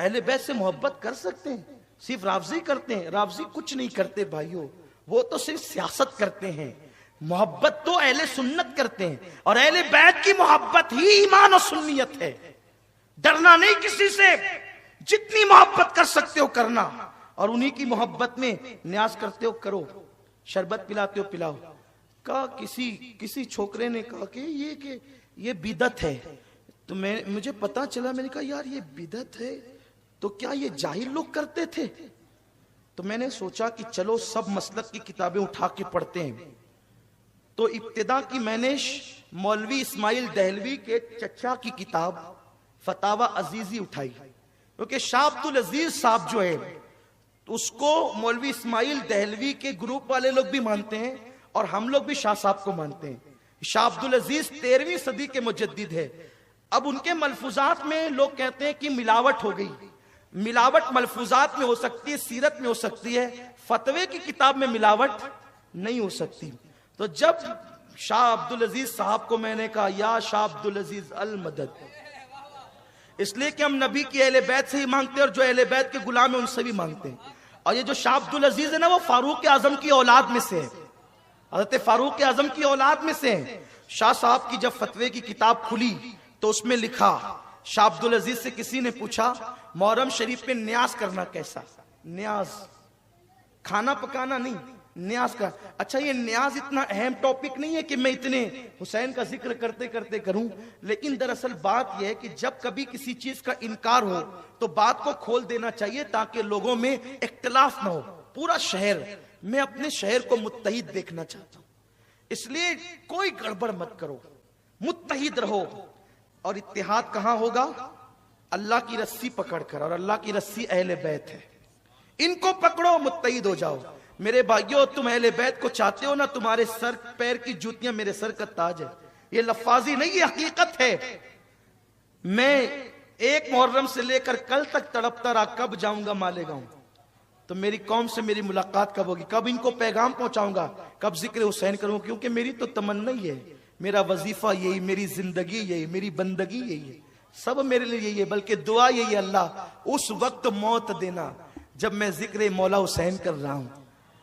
अहले बैत से मोहब्बत कर सकते हैं, सिर्फ राफजी करते हैं? राफजी कुछ नहीं करते भाइयों, वो तो सिर्फ सियासत करते हैं। मोहब्बत तो अहले सुन्नत करते हैं, और अहले बैत की मोहब्बत ही ईमान और सुन्नियत है। डरना नहीं किसी से, जितनी मोहब्बत कर सकते हो करना, और उन्हीं की मोहब्बत में न्याज करते हो करो, शरबत पिलाते हो पिलाओ। कहा किसी छोकरे ने कहा कि ये बिदत है, तो मुझे पता चला, मैंने कहा यार ये बिदत है तो क्या ये जाहिल लोग करते थे? तो मैंने सोचा कि चलो सब मसलक की किताबें उठा के पढ़ते हैं। तो इब्तिदा की मैंने मौलवी इस्माइल दहलवी के चचा की किताब फतावा अजीजी उठाई, क्योंकि शाह अब्दुल अजीज साहब जो है उसको मौलवी इस्माइल दहलवी के ग्रुप वाले लोग भी मानते हैं, और हम लोग भी शाह साहब को मानते हैं। शाह अब्दुल अजीज 13वीं सदी के मुजद्दिद है। अब उनके मलफूजात में लोग कहते हैं कि मिलावट हो गई। मिलावट मलफूजात में हो सकती है, सीरत में हो सकती है, फतवे की किताब में मिलावट नहीं हो सकती। तो जब शाह अब्दुल अजीज साहब को मैंने कहा या शाह अब्दुल अजीज अल मदद, इसलिए कि हम नबी की अहले बैत से ही मांगते हैं, और जो अहले बैत के गुलाम है उनसे भी मांगते हैं। और ये जो शाह अब्दुल अजीज है ना, वो फारूक आजम की औलाद में से है, हज़रत फारूक आजम की औलाद में से है। शाह साहब की जब फतवे की किताब खुली तो उसमें लिखा, शाह अब्दुल अजीज से किसी ने पूछा मुहर्रम शरीफ में न्याज करना कैसा? न्याज खाना पकाना नहीं, न्याज का। अच्छा, ये न्याज इतना अहम टॉपिक नहीं है कि मैं इतने हुसैन का जिक्र करते करते करूं, लेकिन दरअसल बात यह है कि जब कभी किसी चीज का इनकार हो तो बात को खोल देना चाहिए ताकि लोगों में इख्तिलाफ ना हो। पूरा शहर, मैं अपने शहर को मुत्तहिद देखना चाहता हूं, इसलिए कोई गड़बड़ मत करो, मुत्तहिद रहो। और इत्तिहाद कहां होगा? अल्लाह की रस्सी पकड़कर, और अल्लाह की रस्सी अहले बैत है, इनको पकड़ो, मुत्तहिद हो जाओ। मेरे भाइयों, तुम अहले बैत को चाहते हो ना, तुम्हारे सर पैर की जूतियां मेरे सर का ताज है। ये लफ्फाजी नहीं, ये हकीकत है। मैं एक मुहर्रम से लेकर कल तक तड़पता रहा, कब जाऊंगा मालेगांव, तो मेरी कौम से मेरी मुलाकात कब होगी, कब इनको पैगाम पहुंचाऊंगा, कब जिक्र हुसैन करूंगा, क्योंकि मेरी तो तमन्ना ही है, मेरा वजीफा यही, मेरी जिंदगी यही, मेरी बंदगी यही है, सब मेरे लिए यही है। बल्कि दुआ यही, अल्लाह उस वक्त मौत देना जब मैं जिक्र मौला हुसैन कर रहा हूं,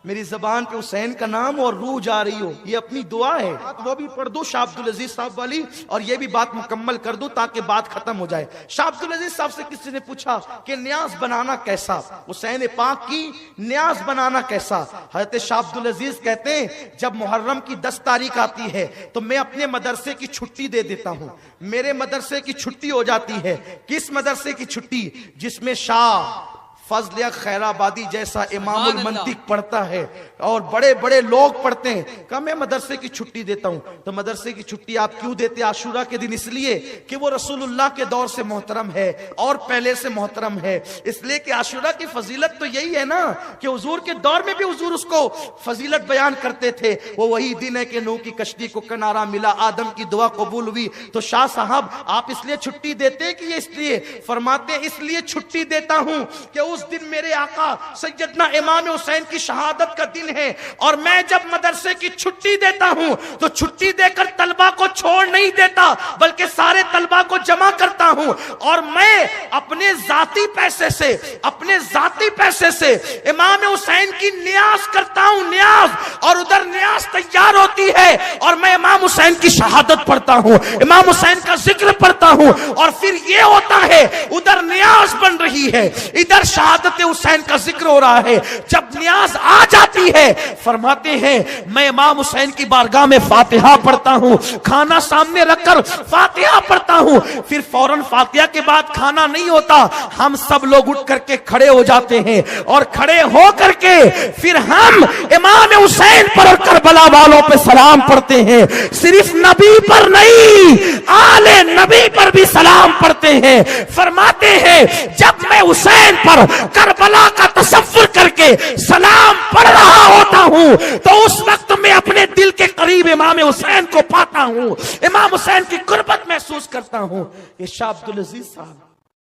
मेरी जबान पे हुसैन का नाम और रूह जा रही हो, ये अपनी दुआ है। वो भी पढ़ दो शाह अब्दुल अजीज साहब वाली, और ये भी बात मुकम्मल कर दो ताकि बात खत्म हो जाए। शाह अब्दुल अजीज साहब से किसी ने पूछा कि न्याज बनाना कैसा, हुसैन पाक की न्याज बनाना कैसा? हजरत शाह अब्दुल अजीज कहते हैं, जब मुहर्रम की 10 तारीख आती है तो मैं अपने मदरसे की छुट्टी दे देता हूं। मेरे मदरसे की छुट्टी हो जाती है। किस मदरसे की छुट्टी? जिसमें शाह फजल खैराबादी जैसा इमामुल मंतिक पढ़ता है और बड़े बड़े लोग पढ़ते हैं। कब मैं मदरसे की छुट्टी देता हूं, तो मदरसे की छुट्टी आप क्यों देते? आशूरा के दिन इसलिए कि वो रसूलुल्लाह के दौर से मोहतरम है और पहले से मोहतरम है। इसलिए कि आशूरा की फजीलत तो यही है ना कि हुजूर के दौर में भी हुजूर उसको फजीलत बयान करते थे। वो वही दिन है कि नूह की कश्ती को किनारा मिला, आदम की दुआ कबूल हुई। तो शाह साहब आप इसलिए छुट्टी देते हैं कि ये इसलिए फरमाते हैं, इसलिए छुट्टी देता हूं कि उस दिन मेरे आका सैयदना इमाम हुसैन की शहादत का दिन है, और मैं जब मदरसे की छुट्टी देता हूं तो छुट्टी देकर तलबा को छोड़ नहीं देता, बल्कि सारे तलबा को जमा करता हूं, और मैं अपने जाती पैसे से इमाम हुसैन की न्याज करता हूं, न्याज। और उधर न्याज तैयार होती है और मैं इमाम हुसैन की शहादत पढ़ता हूं, इमाम हुसैन का जिक्र पढ़ता हूं, और फिर ये होता है उधर न्याज बन रही है, इधर शहादत हुसैन का जिक्र हो रहा है। जब न्याज आ जाती है, फरमाते हैं मैं इमाम हुसैन की बारगाह में फातिहा पढ़ता हूं, खाना सामने रखकर फातिहा पढ़ता हूं। फिर फौरन फातिहा के बाद खाना नहीं होता, हम सब लोग उठ करके खड़े हो जाते हैं, और खड़े हो करके फिर हम इमाम हुसैन पर और करबला वालों पे सलाम पढ़ते हैं। सिर्फ नबी पर नहीं, आले नबी पर भी सलाम पढ़ते हैं। फरमाते हैं जब मैं हुसैन पर करबला का तसव्वुर करके सलाम पढ़ रहा होता हूं तो उस वक्त मैं अपने दिल के करीब इमाम हुसैन को पाता हूं, इमाम हुसैन की कुर्बत महसूस करता हूं। ये शाह अब्दुल अजीज साहब,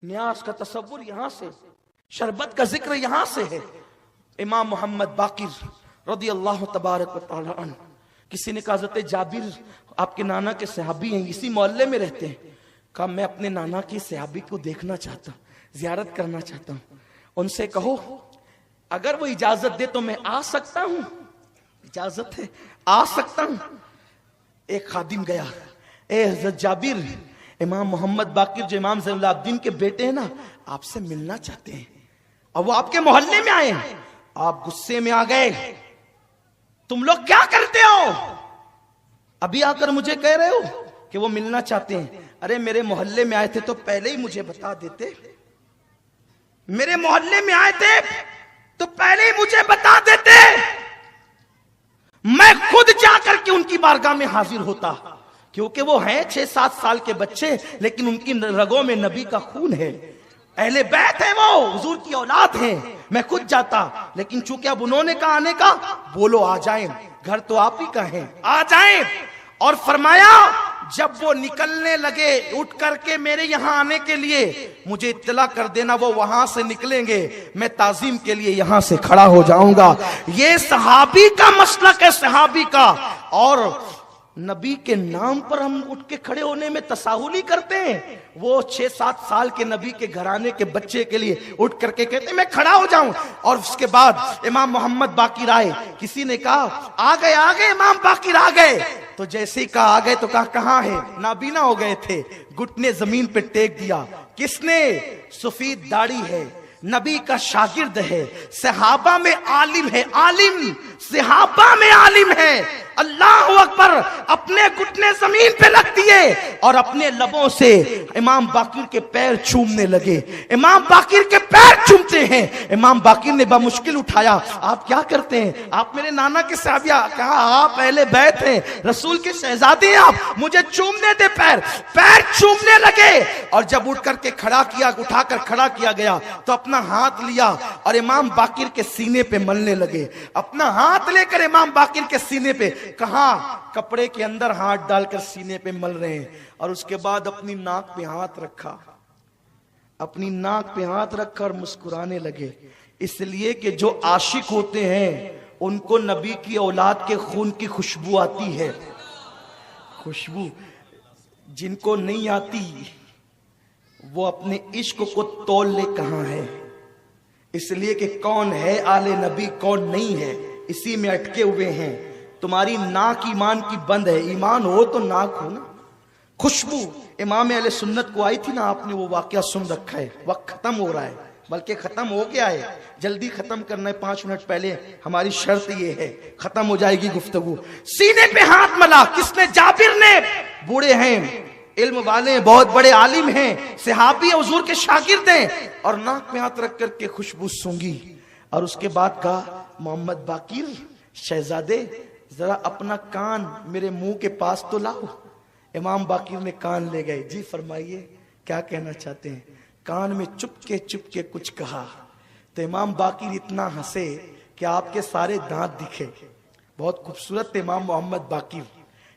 न्याज का तसव्वुर यहां से, शरबत का जिक्र यहां से है। इमाम मोहम्मद बाकिर रदी अल्लाह तबारक व तआला अन्हु, किसी ने कहा हज़रत जाबिर आपके नाना के सहाबी हैं, इसी मोहल्ले में रहते हैं। कहा मैं अपने नाना की सहाबी को देखना चाहता हूं। जियारत करना चाहता हूं। उनसे कहो अगर वो इजाजत दे तो मैं आ सकता हूं। इजाजत है, आ सकता हूं। एक खादिम गया, ए हजरत जाबिर, इमाम मोहम्मद बाकिर जो इमाम ज़ैनुलाब्दीन के बेटे हैं ना, आपसे मिलना चाहते हैं और वो आपके मोहल्ले में आए हैं। आप गुस्से में आ गए, तुम लोग क्या करते हो? अभी आकर मुझे कह रहे हो कि वो मिलना चाहते हैं। अरे मेरे मोहल्ले में आए थे तो पहले ही मुझे बता देते। मेरे मोहल्ले में आए थे तो पहले ही मुझे बता देते, मैं खुद जाकर के उनकी बारगाह में हाजिर होता। क्योंकि वो हैं 6-7 साल के बच्चे, लेकिन उनकी रगों में नबी का खून है, अहले बैत है, वो हुजूर की औलाद है। मैं खुद जाता, लेकिन चूंकि अब उन्होंने कहा आने का, बोलो आ जाएं, घर तो आप ही का है, आ जाएं। और फरमाया जब वो निकलने लगे उठ करके मेरे यहां आने के लिए, मुझे इत्तला कर देना, वो वहां से निकलेंगे, मैं ताजीम के लिए यहां से खड़ा हो जाऊंगा। ये सहाबी का मसलक है, सहाबी का। और नबी के नाम पर हम उठ के खड़े होने में तसाहुली करते हैं। वो 6-7 साल के नबी के घराने के बच्चे के लिए उठ करके कहते हैं मैं खड़ा हो जाऊं। और उसके बाद इमाम मोहम्मद बाकिर आए, किसी ने कहा आ गए इमाम बाकिर आ गए। तो जैसे ही कहा आ गए तो कहा कहां है? नाबीना हो गए थे, घुटने जमीन पे टेक दिया। किसने? सफेद दाढ़ी है, नबी का शागिर्द है, सहाबा में आलिम है, आलिम सहाबा में आलिम है। अल्लाह अकबर, अपने घुटने जमीन पे रख दिए और अपने लबों से इमाम बाकिर के पैर चूमने लगे। इमाम बाकिर के पैर चूमते हैं। इमाम बाकिर ने बामुश्किल उठाया, आप क्या करते हैं? आप मेरे नाना के साहबिया। कहा आप पहले बैठ हैं, रसूल के शहजादे हैं आप, मुझे चूमने दे। पैर चूमने लगे। और जब उठ करके खड़ा किया, उठाकर खड़ा किया गया तो अपना हाथ लिया और इमाम बाकिर के सीने पे मलने लगे। अपना हाथ लेकर इमाम बाकिर के सीने पे, कहा कपड़े के अंदर हाथ डालकर सीने पे मल रहे हैं। और उसके बाद अपनी नाक पे हाथ रखा, अपनी नाक पे हाथ रखकर मुस्कुराने लगे। इसलिए कि जो आशिक होते हैं उनको नबी की औलाद के खून की खुशबू आती है। खुशबू जिनको नहीं आती वो अपने इश्क को तोल ले कहां है। इसलिए कि कौन है आले नबी, कौन नहीं है, इसी में अटके हुए हैं। तुम्हारी नाक ईमान की बंद है, ईमान हो तो नाक हो ना। खुशबू इमाम अहले सुन्नत को आई थी ना, आपने वो वाकया सुन रखा है। वक्त खत्म हो रहा है, बल्कि खत्म हो गया है, जल्दी खत्म करना है। 5 मिनट पहले हमारी शर्त ये है, खत्म हो जाएगी गुफ्तगू। सीने पे हाथ मला किसने? जाबिर ने। बूढ़े हैं, इल्म वाले, बहुत बड़े आलिम हैं, सहाबी हुजूर के शागिर्द हैं। और नाक में हाथ रख करके खुशबू सूंघी और उसके बाद कहा मोहम्मद बाकिर शहजादे, जरा अपना कान मेरे मुंह के पास तो लाओ। इमाम बाकिर ने कान ले गए। जी फरमाइए, क्या कहना चाहते हैं? कान में चुपके कुछ कहा तो इमाम बाकिर इतना हंसे कि आपके सारे दांत दिखे। बहुत खूबसूरत थे इमाम मोहम्मद बाकिर।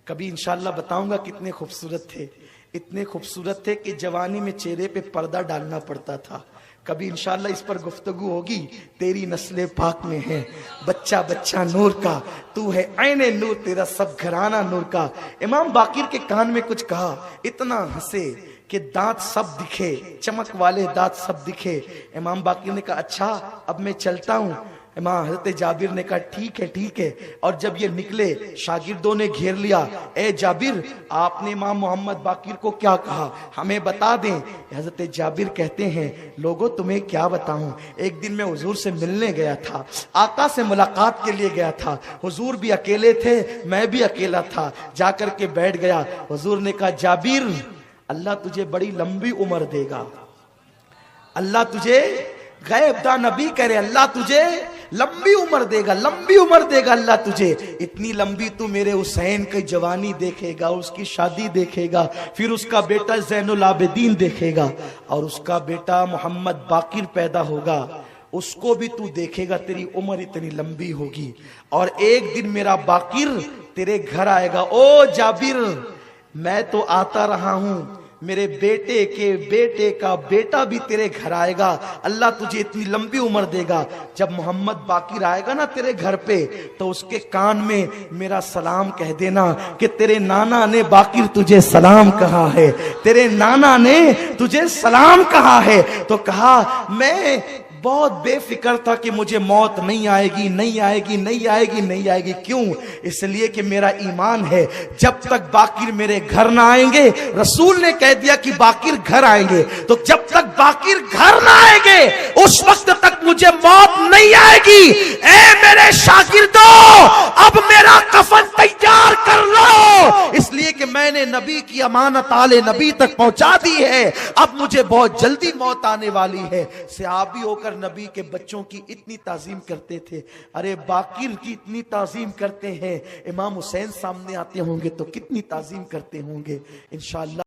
कभी इंशाल्लाह बताऊंगा कितने खूबसूरत थे। इतने खूबसूरत थे कि जवानी में चेहरे पे पर्दा डालना पड़ता था। कभी इंशाल्लाह इस पर गुफ्तगू होगी। तेरी नस्ले पाक में है, बच्चा बच्चा नूर का, तू है ऐने नूर, तेरा सब घराना नूर का। इमाम बाकिर के कान में कुछ कहा, इतना हंसे कि दांत सब दिखे, चमक वाले दांत सब दिखे। इमाम बाकिर ने कहा अच्छा अब मैं चलता हूँ। इमाम हजरत जाबिर ने कहा ठीक है। और जब ये निकले शागिर्दों ने घेर लिया। ए जाबिर, आपने इमाम मोहम्मद बाकिर को क्या कहा, हमें बता दें। हजरत जाबिर कहते हैं लोगों तुम्हें क्या बताऊं, एक दिन मैं हुजूर से मिलने गया था, आका से मुलाकात के लिए गया था। हुजूर भी अकेले थे, मैं भी अकेला था, जाकर के बैठ गया। हुजूर ने कहा जाबिर, अल्लाह तुझे बड़ी लंबी उम्र देगा। अल्लाह तुझे, गैब दा नबी करे, अल्लाह तुझे लंबी उम्र देगा, लंबी उम्र देगा अल्लाह तुझे। इतनी लंबी तू मेरे हुसैन की जवानी देखेगा, उसकी शादी देखेगा, फिर उसका बेटा ज़ैनुल आबिदीन देखेगा और उसका बेटा मोहम्मद बाकिर पैदा होगा, उसको भी तू देखेगा। तेरी उम्र इतनी लंबी होगी और एक दिन मेरा बाकिर तेरे घर आएगा। ओ जाबिर, मैं तो आता रहा हूं, मेरे बेटे के बेटे का बेटा भी तेरे घर आएगा, अल्लाह तुझे इतनी लंबी उम्र देगा। जब मोहम्मद बाकिर आएगा ना तेरे घर पे, तो उसके कान में मेरा सलाम कह देना कि तेरे नाना ने बाकिर तुझे सलाम कहा है, तेरे नाना ने तुझे सलाम कहा है। तो कहा मैं बहुत बेफिक्र था कि मुझे मौत नहीं आएगी, नहीं आएगी, नहीं आएगी, नहीं आएगी। क्यों? इसलिए कि मेरा ईमान है जब तक बाकिर मेरे घर ना आएंगे, रसूल ने कह दिया कि बाकिर घर आएंगे, तो जब तक बाकिर घर ना आएंगे उस वक्त तक मुझे मौत नहीं आएगी। ए मेरे शागिर्दों, अब मेरा कफन तैयार कर लो, इसलिए कि मैंने नबी की अमानत आले नबी तक पहुंचा दी है। अब मुझे बहुत जल्दी मौत आने वाली है। सहाबी होकर नबी के बच्चों की इतनी ताजीम करते थे, अरे बाकिर की इतनी ताजीम करते हैं, इमाम हुसैन सामने आते होंगे तो कितनी ताजीम करते होंगे। इंशाअल्लाह